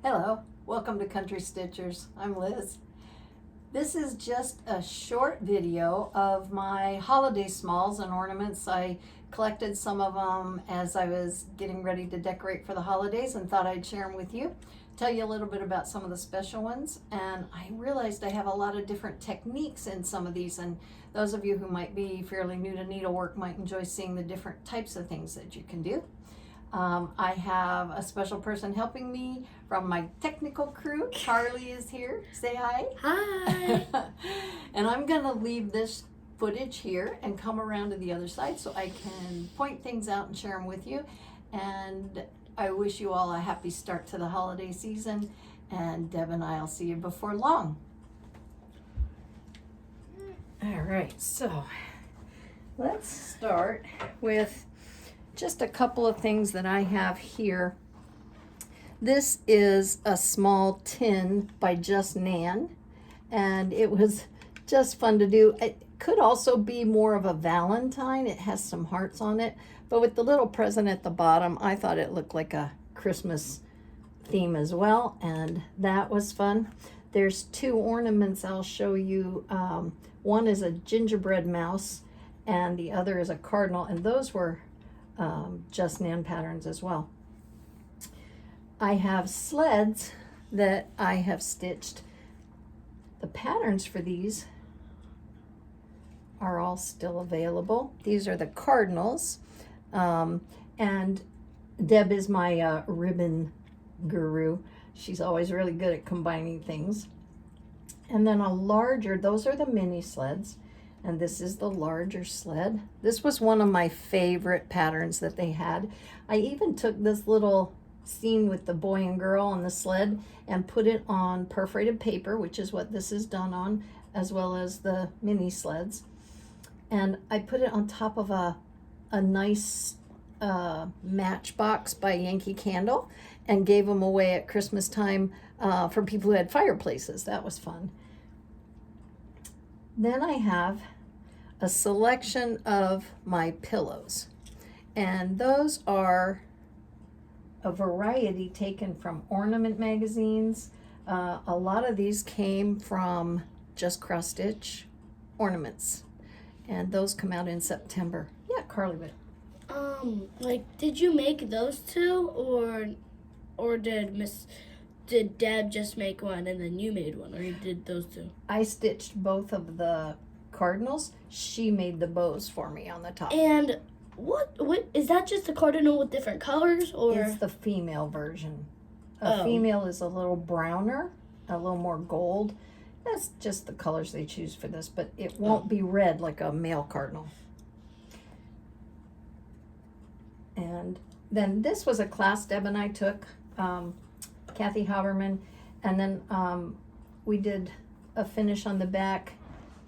Hello, welcome to Country Stitchers. I'm Liz. This is just a short video of my holiday smalls and ornaments. I collected some of them as I was getting ready to decorate for the holidays and thought I'd share them with you. Tell you a little bit about some of the special ones, and I realized I have a lot of different techniques in some of these, and those of you who might be fairly new to needlework might enjoy seeing the different types of things that you can do. I have a special person helping me from my technical crew. Carly is here. Say hi. Hi. And I'm going to leave this footage here and come around to the other side so I can point things out and share them with you. And I wish you all a happy start to the holiday season. And Deb and I will see you before long. All right, so let's start with just a couple of things that I have here. This is a small tin by Just Nan, and it was just fun to do. It could also be more of a Valentine. It has some hearts on it, but with the little present at the bottom, I thought it looked like a Christmas theme as well, and that was fun. There's two ornaments I'll show you. One is a gingerbread mouse, and the other is a cardinal, and those were Just Nan patterns as well. I have sleds that I have stitched. The patterns for these are all still available. These are the cardinals, and Deb is my ribbon guru. She's always really good at combining things. And then a larger, those are the mini sleds. And this is the larger sled. This was one of my favorite patterns that they had. I even took this little scene with the boy and girl on the sled and put it on perforated paper, which is what this is done on, as well as the mini sleds. And I put it on top of a nice matchbox by Yankee Candle and gave them away at Christmas time for people who had fireplaces. That was fun. Then I have a selection of my pillows, and those are a variety taken from ornament magazines. A lot of these came from Just Cross Stitch ornaments, and those come out in September. Yeah, Carly, but Did you make those two, or did Deb just make one and then you made one, or you did those two? I stitched both of the cardinals. She made the bows for me on the top. And what is that? Just a cardinal with different colors, or it's the female version. A female is a little browner, a little more gold. That's just the colors they choose for this, but it won't be red like a male cardinal. And then this was a class Deb and I took, Kathy Haberman, and then we did a finish on the back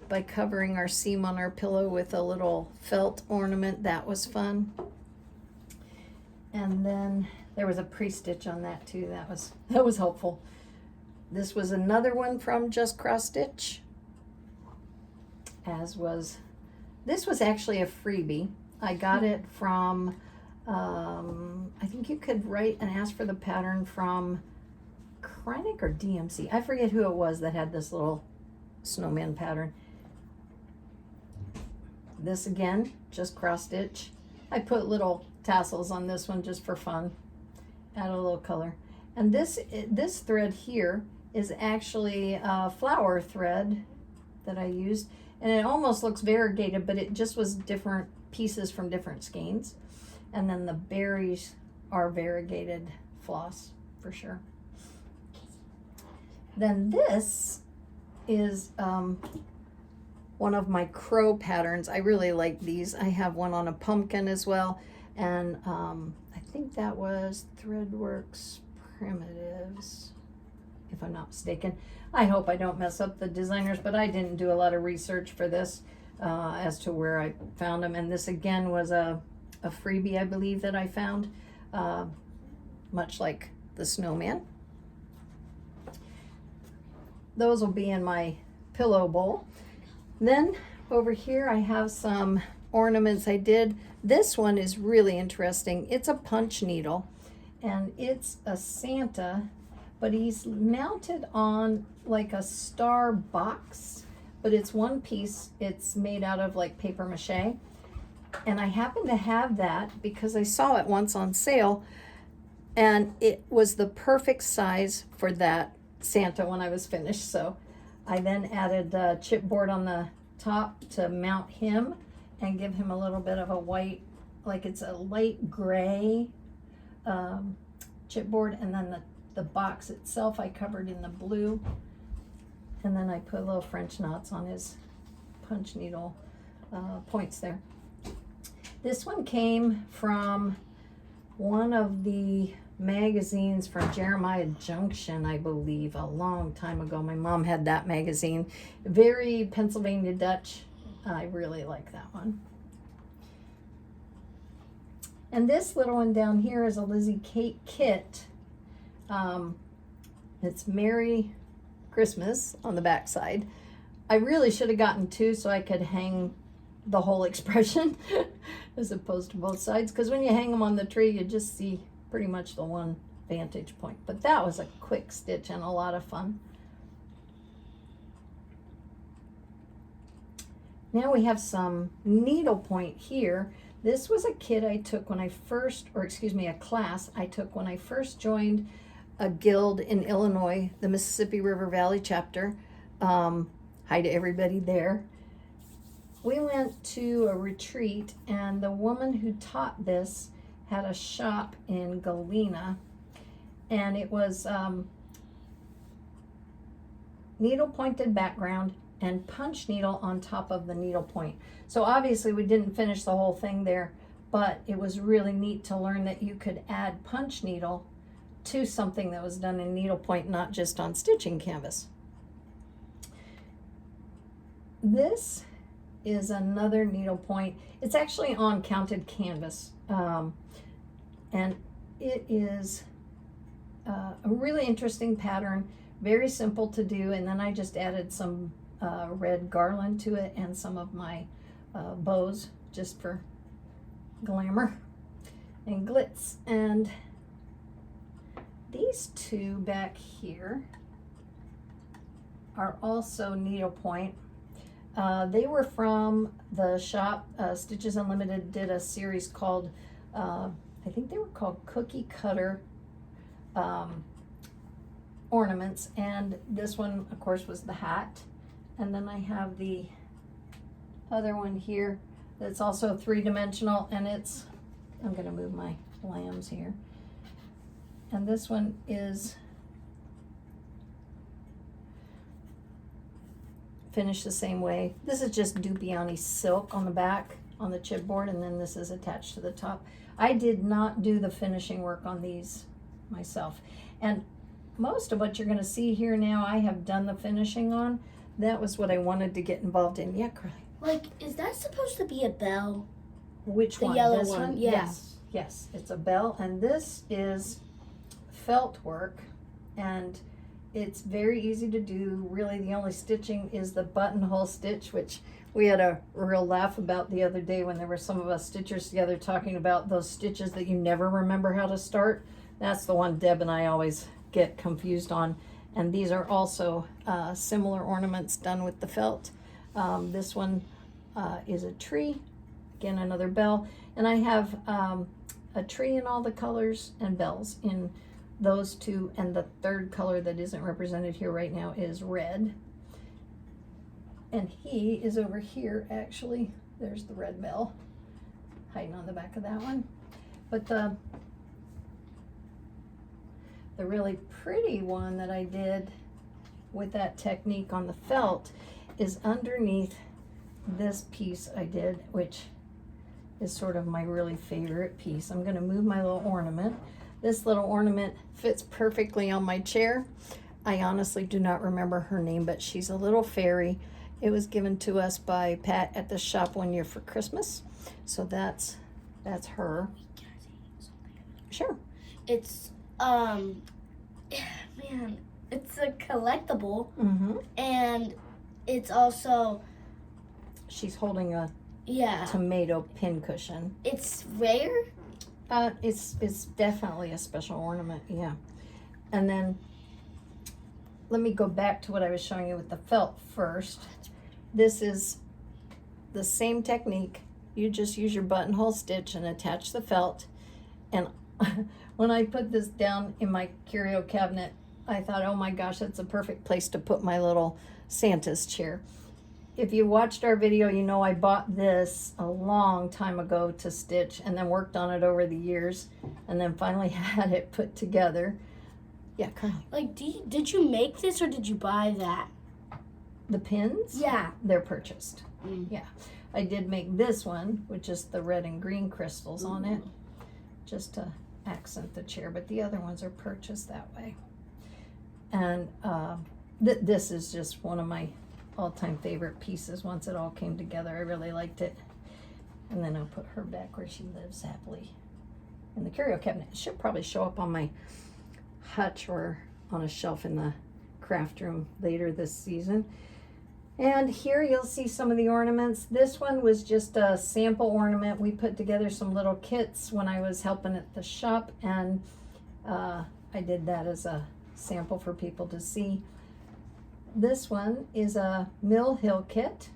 by covering our seam on our pillow with a little felt ornament. That was fun. And then there was a pre-stitch on that too. That was helpful. This was another one from Just Cross Stitch, this was actually a freebie. I got it from I think you could write and ask for the pattern from Kreinik or DMC. I forget who it was that had this little snowman pattern. This again, Just Cross Stitch. I put little tassels on this one just for fun. Add a little color. And this thread here is actually a flower thread that I used. And it almost looks variegated, but it just was different pieces from different skeins. And then the berries are variegated floss for sure. Then this is one of my crow patterns. I really like these. I have one on a pumpkin as well. And I think that was Threadworks Primitives, if I'm not mistaken. I hope I don't mess up the designers, but I didn't do a lot of research for this as to where I found them. And this again was a freebie, I believe, that I found, much like the snowman. Those will be in my pillow bowl. Then over here I have some ornaments I did. This one is really interesting. It's a punch needle, and it's a Santa, but he's mounted on like a star box, but it's one piece. It's made out of like paper mache. And I happen to have that because I saw it once on sale, and it was the perfect size for that Santa when I was finished. So I then added a chipboard on the top to mount him and give him a little bit of a white, like it's a light gray chipboard, and then the box itself I covered in the blue, and then I put little French knots on his punch needle points there. This one came from one of the magazines from Jeremiah Junction, I believe, a long time ago. My mom had that magazine. Very Pennsylvania Dutch. I really like that one. And this little one down here is a Lizzie Kate kit. It's Merry Christmas on the back side. I really should have gotten two so I could hang the whole expression as opposed to both sides, because when you hang them on the tree you just see pretty much the one vantage point. But that was a quick stitch and a lot of fun. Now we have some needlepoint here. This was a kit I took when I first, or excuse me, a class I took when I first joined a guild in Illinois, the Mississippi River Valley chapter. Hi to everybody there. We went to a retreat, and the woman who taught this had a shop in Galena, and it was needle pointed background and punch needle on top of the needle point. So obviously we didn't finish the whole thing there, but it was really neat to learn that you could add punch needle to something that was done in needlepoint, not just on stitching canvas. This is another needlepoint. It's actually on counted canvas, and it is a really interesting pattern, very simple to do, and then I just added some red garland to it and some of my bows just for glamour and glitz. And these two back here are also needlepoint. They were from the shop. Stitches Unlimited did a series called, I think they were called Cookie Cutter Ornaments, and this one of course was the hat. And then I have the other one here that's also three-dimensional, and it's, I'm going to move my lambs here, and this one is finished the same way. This is just Dupioni silk on the back on the chipboard, and then this is attached to the top. I did not do the finishing work on these myself, and most of what you're going to see here now I have done the finishing on. That was what I wanted to get involved in. Yeah, Curly. Like, is that supposed to be a bell? Which the one? Yellow This one? one? Yeah. Yes, yes, it's a bell, and this is felt work, and it's very easy to do. Really, the only stitching is the buttonhole stitch, which we had a real laugh about the other day when there were some of us stitchers together talking about those stitches that you never remember how to start. That's the one Deb and I always get confused on. And these are also similar ornaments done with the felt. This one is a tree, again another bell, and I have a tree in all the colors and bells in those two, and the third color that isn't represented here right now is red. And he is over here actually. There's the red bell hiding on the back of that one. But the really pretty one that I did with that technique on the felt is underneath this piece I did, which is sort of my really favorite piece. I'm going to move my little ornament. This little ornament fits perfectly on my chair. I honestly do not remember her name, but she's a little fairy. It was given to us by Pat at the shop one year for Christmas. So that's her. Sure. It's man, it's a collectible, and it's also, she's holding a yeah, tomato pincushion. it's rare. It's definitely a special ornament, yeah. And then let me go back to what I was showing you with the felt first. This is the same technique. You just use your buttonhole stitch and attach the felt. And when I put this down in my curio cabinet, I thought, oh my gosh, that's a perfect place to put my little Santa's chair. If you watched our video, you know I bought this a long time ago to stitch and then worked on it over the years and then finally had it put together. Yeah, Carly. Like, did you make this or did you buy that? The pins? Yeah. They're purchased. Yeah. I did make this one with just the red and green crystals on it, just to accent the chair, but the other ones are purchased that way. And this is just one of my all-time favorite pieces. Once it all came together, I really liked it. And then I'll put her back where she lives happily in the curio cabinet. It should probably show up on my hutch or on a shelf in the craft room later this season. And here you'll see some of the ornaments. This one was just a sample ornament. We put together some little kits when I was helping at the shop, and I did that as a sample for people to see. This one is a Mill Hill kit,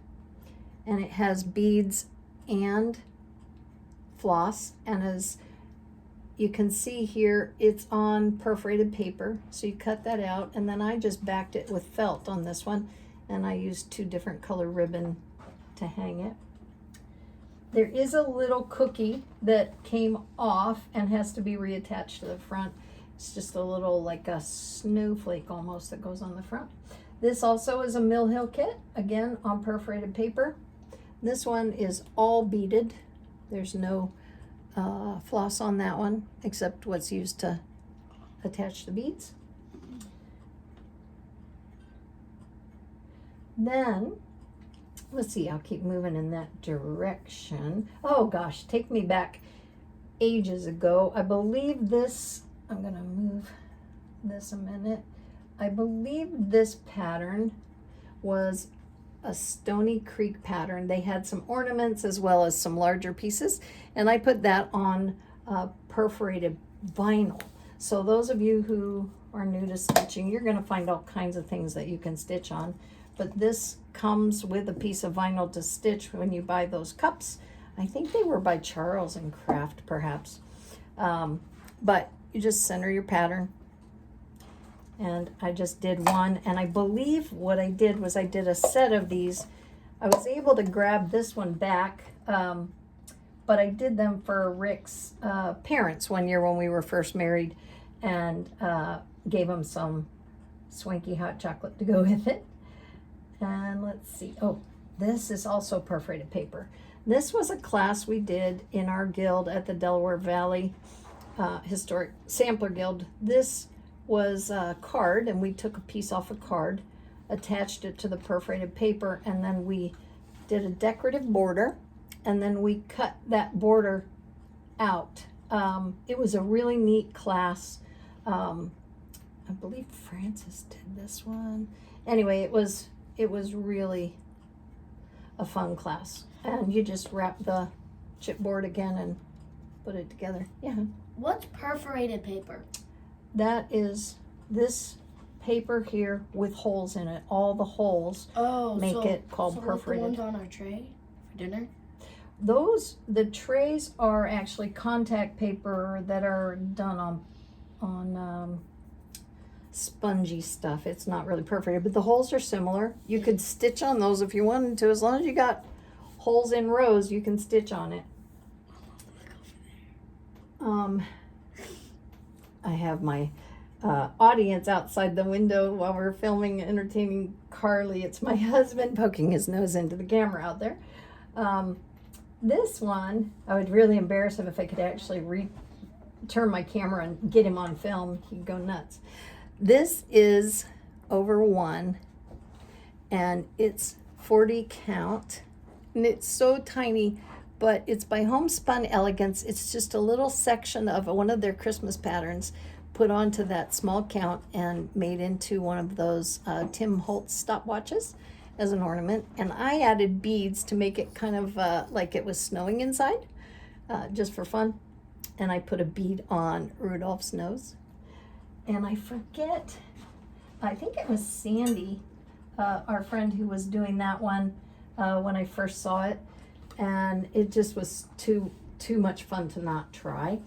and it has beads and floss, and as you can see here, it's on perforated paper, so you cut that out, and then I just backed it with felt on this one, and I used 2 different color ribbon to hang it. There is a little cookie that came off and has to be reattached to the front. It's just a little, like a snowflake almost, that goes on the front. This also is a Mill Hill kit, again on perforated paper. This one is all beaded. There's no floss on that one, except what's used to attach the beads. Then, let's see, I'll keep moving in that direction. Oh gosh, take me back ages ago. I believe this, I'm gonna move this a minute. I believe this pattern was a Stony Creek pattern. They had some ornaments as well as some larger pieces, and I put that on perforated vinyl. So those of you who are new to stitching, you're gonna find all kinds of things that you can stitch on. But this comes with a piece of vinyl to stitch when you buy those cups. I think they were by Charles and Craft, perhaps. But you just center your pattern. And I just did one. And I believe what I did was I did a set of these. I was able to grab this one back, but I did them for Rick's parents one year when we were first married, and gave them some swanky hot chocolate to go with it. And let's see, oh, this is also perforated paper. This was a class we did in our guild at the Delaware Valley Historic Sampler Guild. This was a card, and we took a piece off a card, attached it to the perforated paper, and then we did a decorative border, and then we cut that border out. It was a really neat class. I believe Francis did this one. Anyway, it was really a fun class. And you just wrap the chipboard again and put it together. Yeah. What's perforated paper? That is this paper here with holes in it. All the holes make it called perforated. Like the ones on our tray for dinner? The trays are actually contact paper that are done on spongy stuff. It's not really perforated, but the holes are similar. You could stitch on those if you wanted to. As long as you got holes in rows, you can stitch on it. I have my audience outside the window while we're filming, entertaining Carly. It's my husband poking his nose into the camera out there. This one, I would really embarrass him if I could actually turn my camera and get him on film. He'd go nuts. This is over 1, and it's 40 count, and it's so tiny, but it's by Homespun Elegance. It's just a little section of one of their Christmas patterns put onto that small count and made into one of those Tim Holtz stopwatches as an ornament. And I added beads to make it kind of like it was snowing inside, just for fun. And I put a bead on Rudolph's nose. And I forget I think it was Sandy, our friend who was doing that one when I first saw it, and it just was too much fun to not try.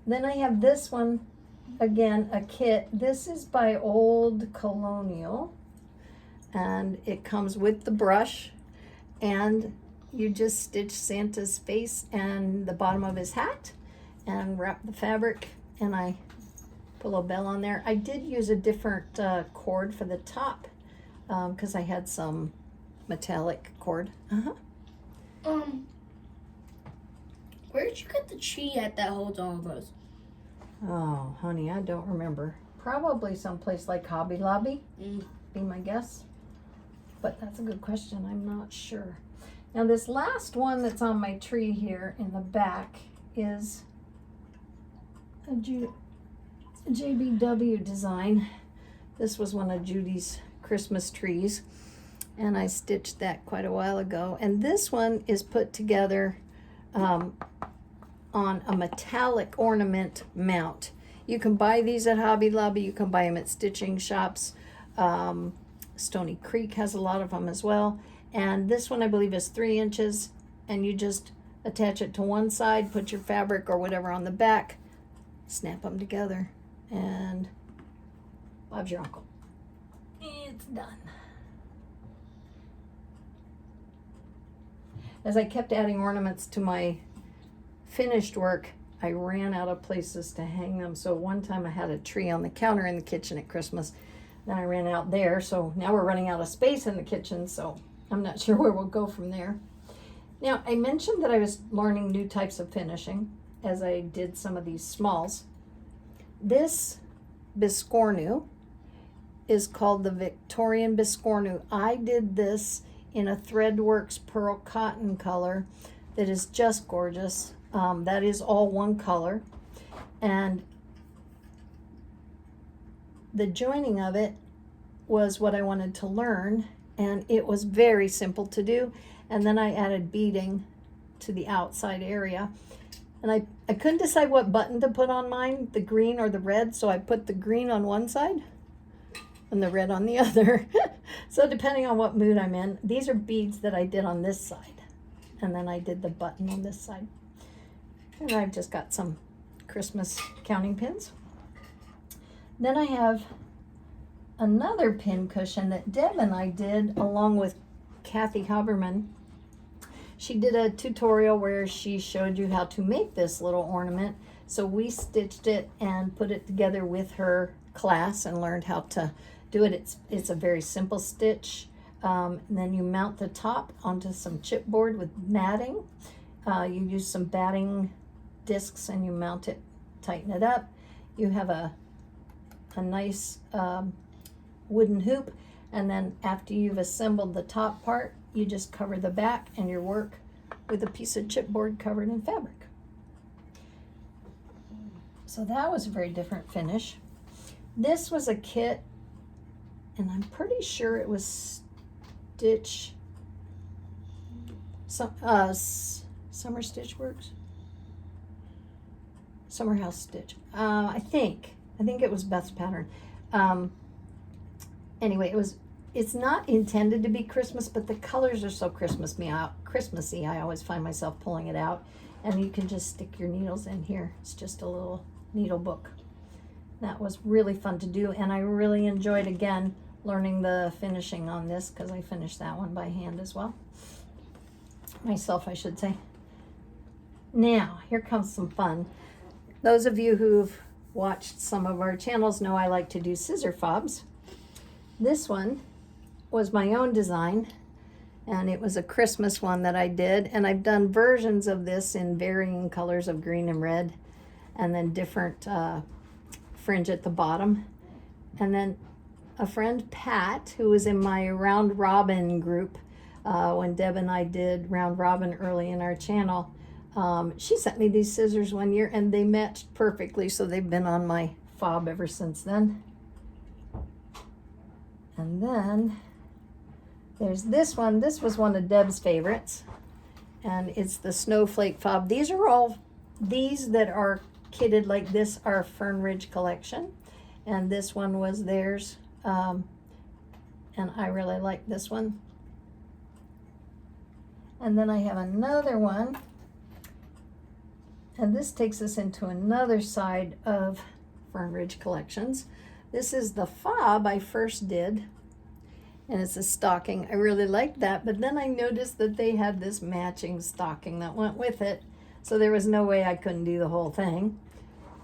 Then I have this one, again, a kit. This is by Old Colonial, and it comes with the brush, and you just stitch Santa's face and the bottom of his hat and wrap the fabric, and I put a little bell on there. I did use a different cord for the top because I had some metallic cord. Where did you get the tree at that holds all of those? Oh, honey, I don't remember. Probably someplace like Hobby Lobby, be my guess. But that's a good question. I'm not sure. Now, this last one that's on my tree here in the back is a JBW design. This was one of Judy's Christmas trees, and I stitched that quite a while ago. And this one is put together on a metallic ornament mount. You can buy these at Hobby Lobby. You can buy them at stitching shops. Stony Creek has a lot of them as well. And this one I believe is 3 inches, and you just attach it to one side, put your fabric or whatever on the back, snap them together, and Bob's your uncle. It's done. As I kept adding ornaments to my finished work, I ran out of places to hang them. So one time I had a tree on the counter in the kitchen at Christmas. Then I ran out there, so now we're running out of space in the kitchen, so I'm not sure where we'll go from there. Now, I mentioned that I was learning new types of finishing as I did some of these smalls. This Biscornu is called the Victorian Biscornu. I did this in a Threadworks Pearl Cotton color that is just gorgeous. That is all one color. And the joining of it was what I wanted to learn, and it was very simple to do. And then I added beading to the outside area. And I couldn't decide what button to put on mine, the green or the red, so I put the green on one side and the red on the other. So depending on what mood I'm in, these are beads that I did on this side. And then I did the button on this side. And I've just got some Christmas counting pins. Then I have another pin cushion that Deb and I did along with Kathy Haberman. She did a tutorial where she showed you how to make this little ornament. So we stitched it and put it together with her class and learned how to do it. It's a very simple stitch. And then you mount the top onto some chipboard with matting. You use some batting discs and you mount it, tighten it up. You have a nice wooden hoop, and then after you've assembled the top part, you just cover the back and your work with a piece of chipboard covered in fabric. So that was a very different finish. This was a kit, and I'm pretty sure it was Stitch, Summer Stitch Works? Summer House Stitch. I think it was Beth's pattern. Anyway, it's not intended to be Christmas, but the colors are so Christmassy. I always find myself pulling it out, and you can just stick your needles in here. It's just a little needle book. That was really fun to do, and I really enjoyed, again, learning the finishing on this because I finished that one by hand as well. Myself, I should say. Now, here comes some fun. Those of you who've watched some of our channels know I like to do scissor fobs. This one was my own design, and it was a Christmas one that I did, and I've done versions of this in varying colors of green and red, and then different fringe at the bottom. And then a friend, Pat, who was in my Round Robin group when Deb and I did Round Robin early in our channel, she sent me these scissors one year, and they matched perfectly, so they've been on my fob ever since then. And then there's this one. This was one of Deb's favorites, and it's the Snowflake fob. These that are kitted like this are Fern Ridge collection, and this one was theirs And I really like this one. And then I have another one, and this takes us into another side of Fern Ridge Collections. This is the fob I first did, and it's a stocking. I really liked that, but then I noticed that they had this matching stocking that went with it, so there was no way I couldn't do the whole thing.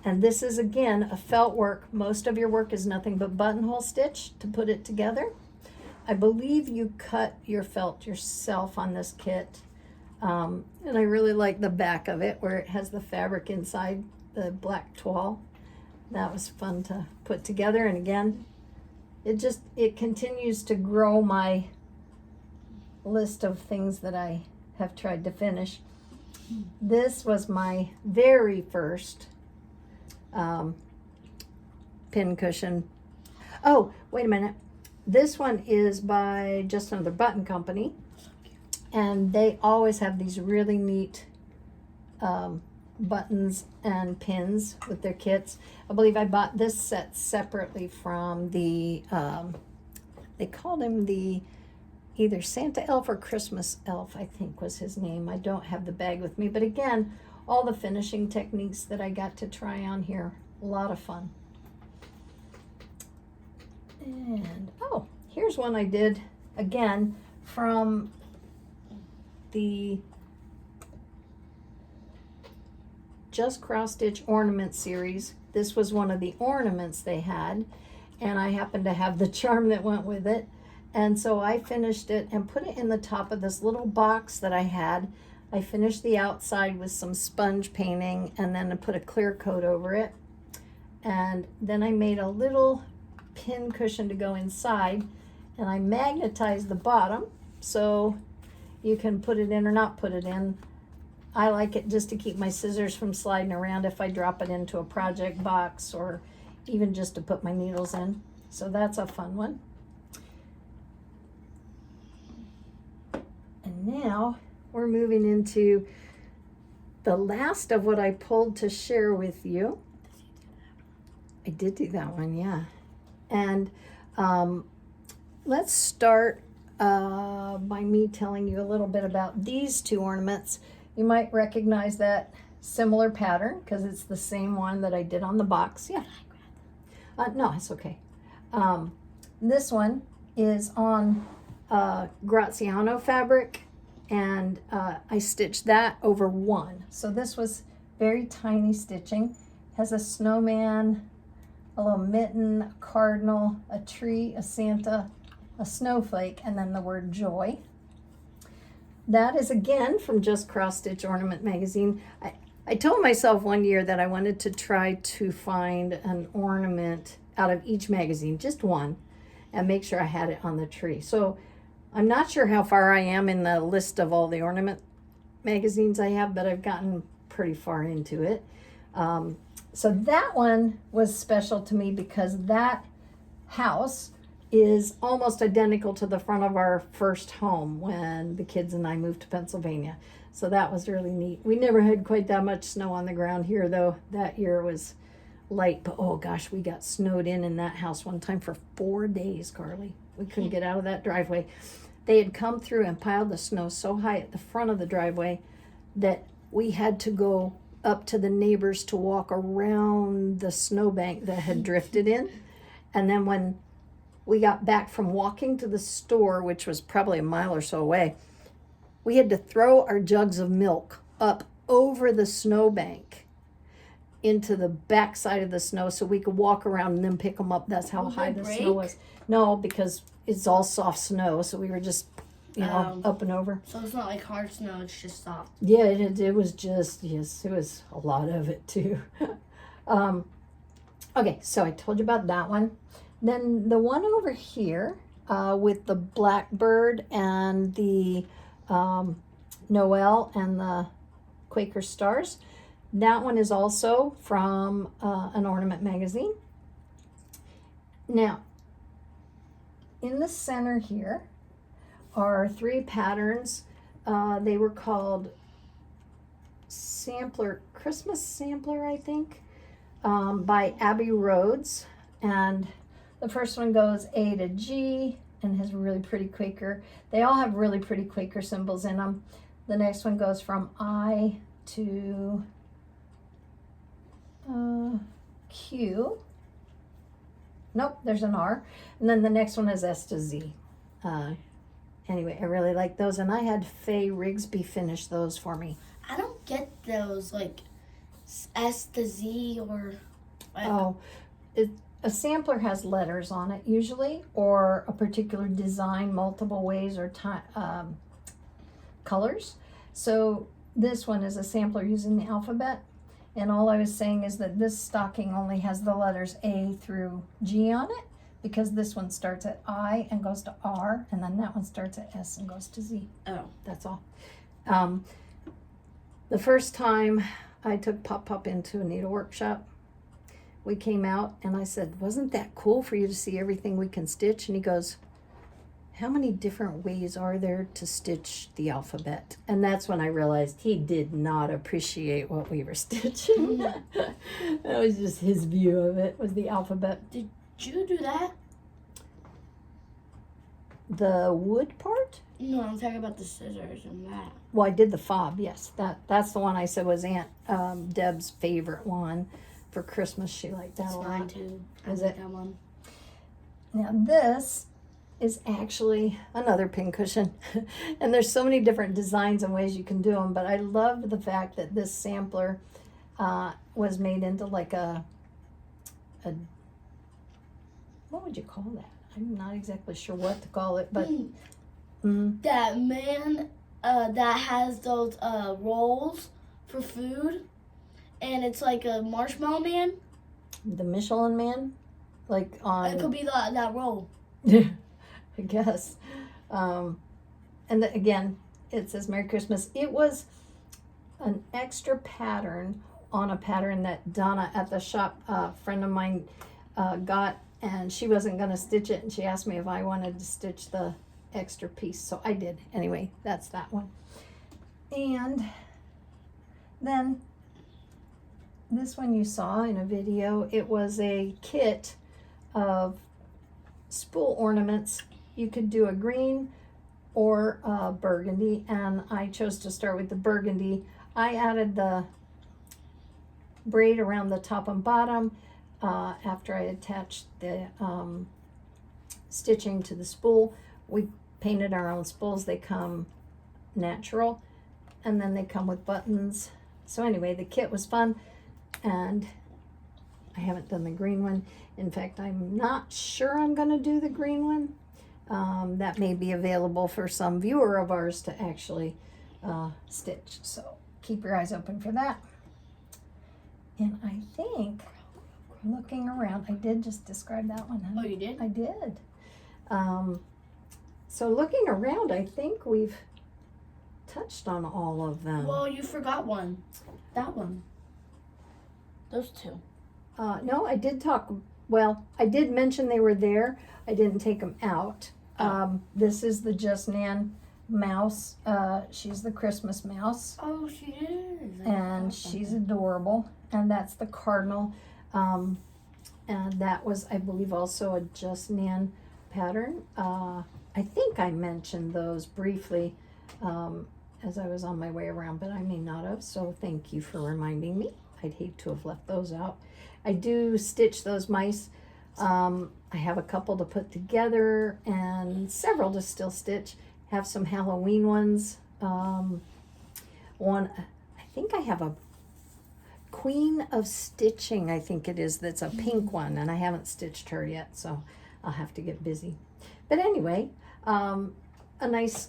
And this is, again, a felt work. Most of your work is nothing but buttonhole stitch to put it together. I believe you cut your felt yourself on this kit. And I really like the back of it where it has the fabric inside the black toile. That was fun to put together. And again, it continues to grow my list of things that I have tried to finish. This was my very first pin cushion. Oh, wait a minute. This one is by Just Another Button Company, and they always have these really neat buttons and pins with their kits. I believe I bought this set separately from the, they called him the either Santa Elf or Christmas Elf, I think was his name. I don't have the bag with me, but again, all the finishing techniques that I got to try on here, a lot of fun. And, oh, here's one I did, again, from the Just Cross Stitch Ornament series. This was one of the ornaments they had, and I happened to have the charm that went with it. And so I finished it and put it in the top of this little box that I had. I finished the outside with some sponge painting, and then I put a clear coat over it. And then I made a little pin cushion to go inside, and I magnetized the bottom so you can put it in or not put it in. I like it just to keep my scissors from sliding around if I drop it into a project box, or even just to put my needles in. So that's a fun one. And now we're moving into the last of what I pulled to share with you. I did do that one, yeah. And let's start by me telling you a little bit about these two ornaments. You might recognize that similar pattern because it's the same one that I did on the box. Yeah. No, it's okay. This one is on Graziano fabric, and I stitched that over one. So this was very tiny stitching. Has a snowman, a little mitten, a cardinal, a tree, a Santa, a snowflake, and then the word joy. That is again from Just Cross Stitch Ornament Magazine. I told myself one year that I wanted to try to find an ornament out of each magazine, just one, and make sure I had it on the tree. So I'm not sure how far I am in the list of all the ornament magazines I have, but I've gotten pretty far into it. So that one was special to me because that house is almost identical to the front of our first home when the kids and I moved to Pennsylvania. So that was really neat. We never had quite that much snow on the ground here, though. That year was light, but oh gosh, we got snowed in that house one time for 4 days, Carly. We couldn't get out of that driveway. They had come through and piled the snow so high at the front of the driveway that we had to go up to the neighbors to walk around the snowbank that had drifted in. And then when we got back from walking to the store, which was probably a mile or so away, we had to throw our jugs of milk up over the snowbank into the back side of the snow so we could walk around and then pick them up. That's how high the snow was. No, because it's all soft snow, so we were just, up and over. So it's not like hard snow, it's just soft. Yeah, it was just, yes, it was a lot of it too. Okay, so I told you about that one. Then the one over here with the blackbird and the Noel and the Quaker stars, that one is also from an ornament magazine. Now, in the center here are 3 patterns. They were called Christmas Sampler, I think, by Abby Rhodes. And The first one goes A to G and has really pretty Quaker. They all have really pretty Quaker symbols in them. The next one goes from I to Q. Nope, there's an R. And then the next one is S to Z. Anyway, I really like those, and I had Faye Rigsby finish those for me. I don't get those, like S to Z or... A sampler has letters on it usually, or a particular design, multiple ways, or colors. So this one is a sampler using the alphabet, and all I was saying is that this stocking only has the letters A through G on it, because this one starts at I and goes to R, and then that one starts at S and goes to Z. Oh. That's all. The first time I took Pop into a needle workshop, we came out and I said, wasn't that cool for you to see everything we can stitch? And he goes, how many different ways are there to stitch the alphabet? And that's when I realized he did not appreciate what we were stitching. That was just his view of it, was the alphabet. Did you do that? The wood part? No, I'm talking about the scissors and that. Well, I did the fob, yes. That's the one I said was Aunt Deb's favorite one. For Christmas, she liked that That's a lot. mine too. Is I like it? that one. Now this is actually another pin cushion. And there's so many different designs and ways you can do them, but I loved the fact that this sampler was made into like a what would you call that? I'm not exactly sure what to call it, but that man that has those rolls for food, and it's like a marshmallow man. The Michelin Man, like on. It could be that roll. Yeah, I guess. And again, it says Merry Christmas. It was an extra pattern on a pattern that Donna at the shop, a friend of mine, got, and she wasn't going to stitch it, and she asked me if I wanted to stitch the extra piece, so I did. Anyway, that's that one. And then this one you saw in a video, it was a kit of spool ornaments. You could do a green or a burgundy, and I chose to start with the burgundy. I added the braid around the top and bottom after I attached the stitching to the spool. We painted our own spools. They come natural, and then they come with buttons. So anyway, the kit was fun, and I haven't done the green one. In fact, I'm not sure I'm going to do the green one. That may be available for some viewer of ours to actually stitch. So keep your eyes open for that. And I think, looking around, I did just describe that one. Oh, you did? I did. So looking around, I think we've touched on all of them. Well, you forgot one. That one. Those two. No, I did talk. Well, I did mention they were there. I didn't take them out. This is the Just Nan mouse. She's the Christmas mouse. Oh, she is. And she's adorable. And that's the cardinal. And that was, I believe, also a Just Nan pattern. I think I mentioned those briefly as I was on my way around, but I may not have. So thank you for reminding me. I'd hate to have left those out. I do stitch those mice. I have a couple to put together and several to still stitch. Have some Halloween ones. One, I think I have a Queen of Stitching, I think it is, that's a pink one, and I haven't stitched her yet, so I'll have to get busy. But anyway, a nice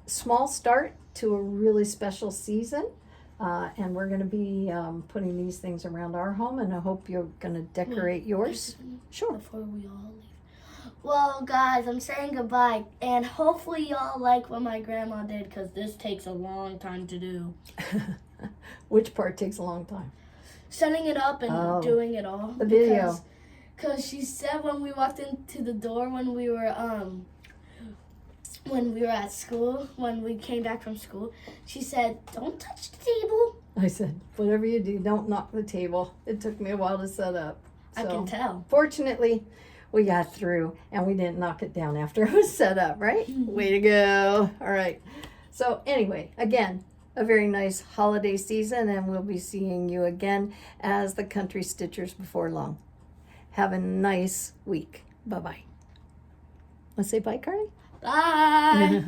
small start to a really special season. And we're going to be putting these things around our home, and I hope you're going to decorate yours. Sure. Before we all leave. Well, guys, I'm saying goodbye, and hopefully y'all like what my grandma did, because this takes a long time to do. Which part takes a long time? Setting it up and doing it all. The video. Because she said when we walked into the door when we were at school, when we came back from school, she said, "Don't touch the table." I said, whatever you do, don't knock the table. It took me a while to set up. I can tell. Fortunately, we got through and we didn't knock it down after it was set up, right? Way to go. All right. So anyway, again, a very nice holiday season, and we'll be seeing you again as the Country Stitchers before long. Have a nice week. Bye-bye. Let's say bye, Carly? Bye.